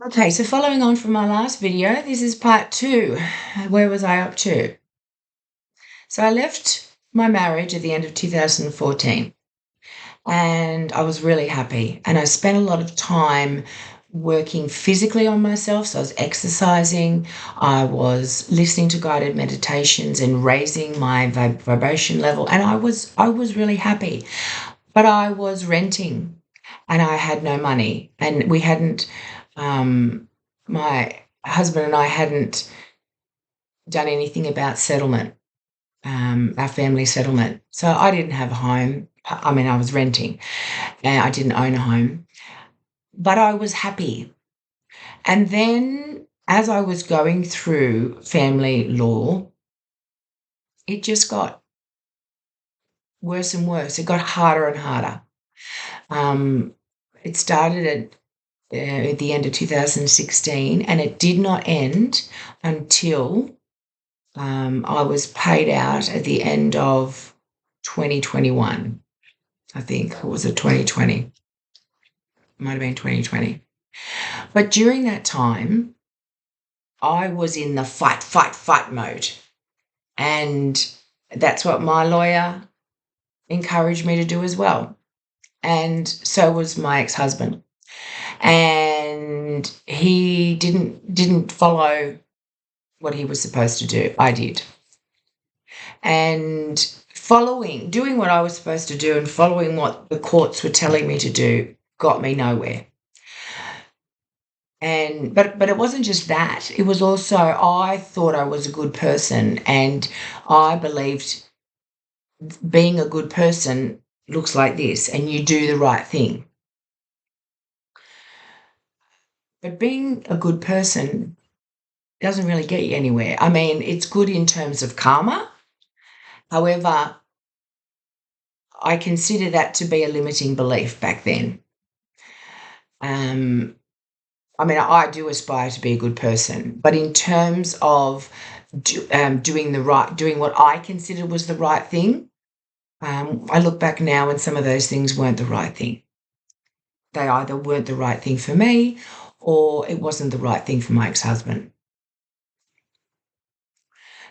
Okay, so following on from my last video, this is part two. Where was I up to? So I left my marriage at the end of 2014 and I was really happy. And I spent a lot of time working physically on myself. So I was exercising, I was listening to guided meditations and raising my vibration level. And I was really happy. But I was renting and I had no money. And we hadn't my husband and I hadn't done anything about settlement, our family settlement. So I didn't have a home. I mean, I was renting and I didn't own a home, but I was happy. And then as I was going through family law, it just got worse and worse. It got harder and harder. Um, it started at the end of 2016 and it did not end until I was paid out at the end of 2021, I think. Or was it 2020? Might have been 2020. But during that time, I was in the fight, fight, fight mode. And that's what my lawyer encouraged me to do as well. And so was my ex-husband. And he didn't follow what he was supposed to do. I did. And doing what I was supposed to do and following what the courts were telling me to do got me nowhere. And but it wasn't just that. It was also I thought I was a good person and I believed being a good person looks like this and you do the right thing. But being a good person doesn't really get you anywhere. I mean, it's good in terms of karma. However, I consider that to be a limiting belief back then. Um, I mean, I do aspire to be a good person, but in terms of doing what I considered was the right thing, I look back now and some of those things weren't the right thing. They either weren't the right thing for me, or it wasn't the right thing for my ex-husband.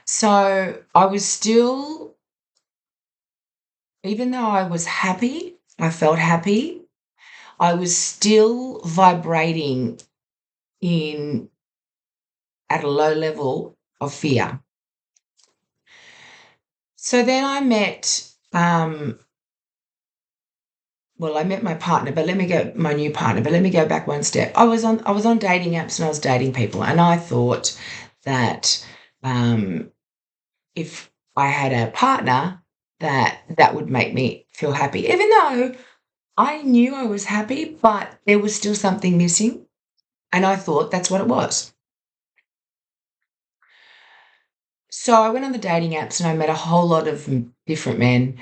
So I was still, even though I was happy, I felt happy. I was still vibrating in at a low level of fear. So then I met, I met my partner, but my new partner, but let me go back one step. I was on dating apps and I was dating people, and I thought that um, if I had a partner, that would make me feel happy, even though I knew I was happy, but there was still something missing, and I thought that's what it was. So I went on the dating apps and I met a whole lot of different men,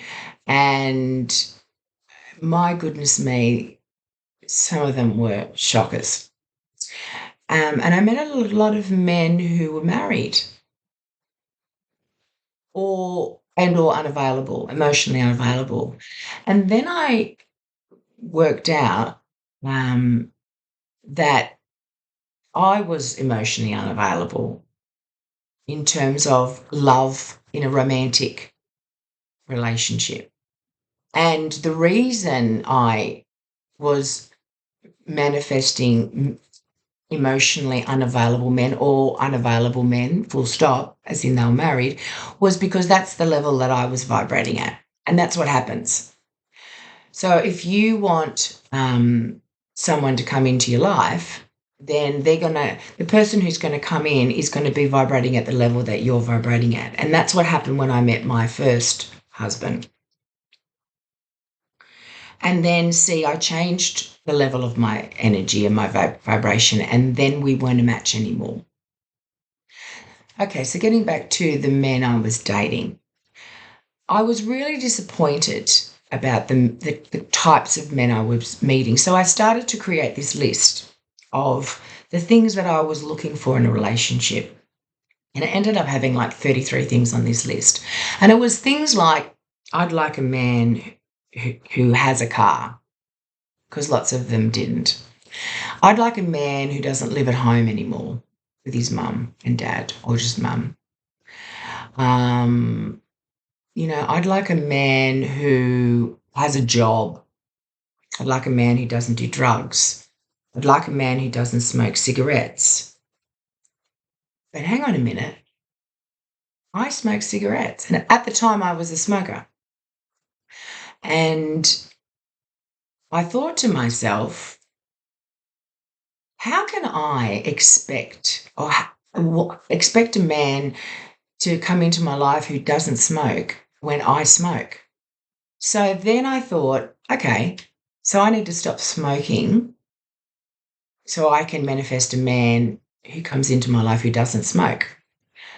and my goodness me, some of them were shockers. And I met a lot of men who were married or unavailable, emotionally unavailable. And then I worked out that I was emotionally unavailable in terms of love in a romantic relationship. And the reason I was manifesting emotionally unavailable men or unavailable men, full stop, as in they were married, was because that's the level that I was vibrating at. And that's what happens. So if you want someone to come into your life, then the person who's going to come in is going to be vibrating at the level that you're vibrating at. And that's what happened when I met my first husband. And then, see, I changed the level of my energy and my vibration, and then we weren't a match anymore. Okay, so getting back to the men I was dating, I was really disappointed about the types of men I was meeting. So I started to create this list of the things that I was looking for in a relationship. And I ended up having like 33 things on this list. And it was things like I'd like a man who has a car, because lots of them didn't. I'd like a man who doesn't live at home anymore with his mum and dad, or just mum. Um, I'd like a man who has a job. I'd like a man who doesn't do drugs. I'd like a man who doesn't smoke cigarettes. But hang on a minute. I smoke cigarettes. And at the time, I was a smoker. And I thought to myself, how can I expect a man to come into my life who doesn't smoke when I smoke? So then I thought, okay, so I need to stop smoking so I can manifest a man who comes into my life who doesn't smoke.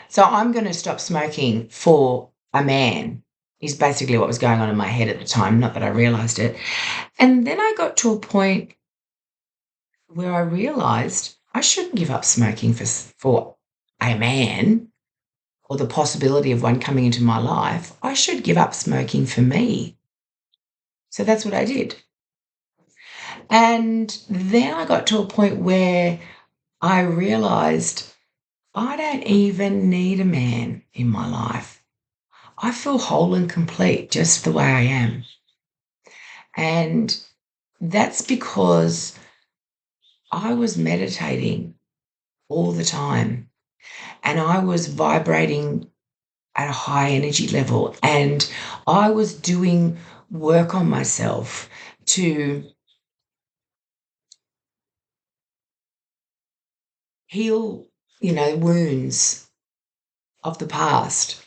So I'm going to stop smoking for a man, is basically what was going on in my head at the time, not that I realized it. And then I got to a point where I realized I shouldn't give up smoking for a man, or the possibility of one coming into my life. I should give up smoking for me. So that's what I did. And then I got to a point where I realized I don't even need a man in my life. I feel whole and complete just the way I am. And that's because I was meditating all the time and I was vibrating at a high energy level, and I was doing work on myself to heal, wounds of the past.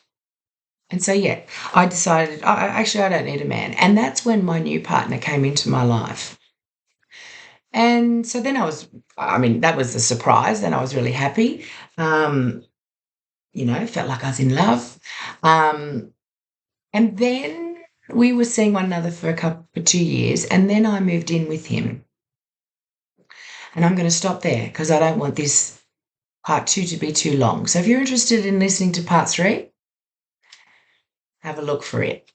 And so, yeah, I decided, I don't need a man. And that's when my new partner came into my life. And so then that was a surprise. Then I was really happy. Um, felt like I was in love. Um, and then we were seeing one another for 2 years. And then I moved in with him. And I'm going to stop there because I don't want this part 2 to be too long. So if you're interested in listening to part 3, have a look for it.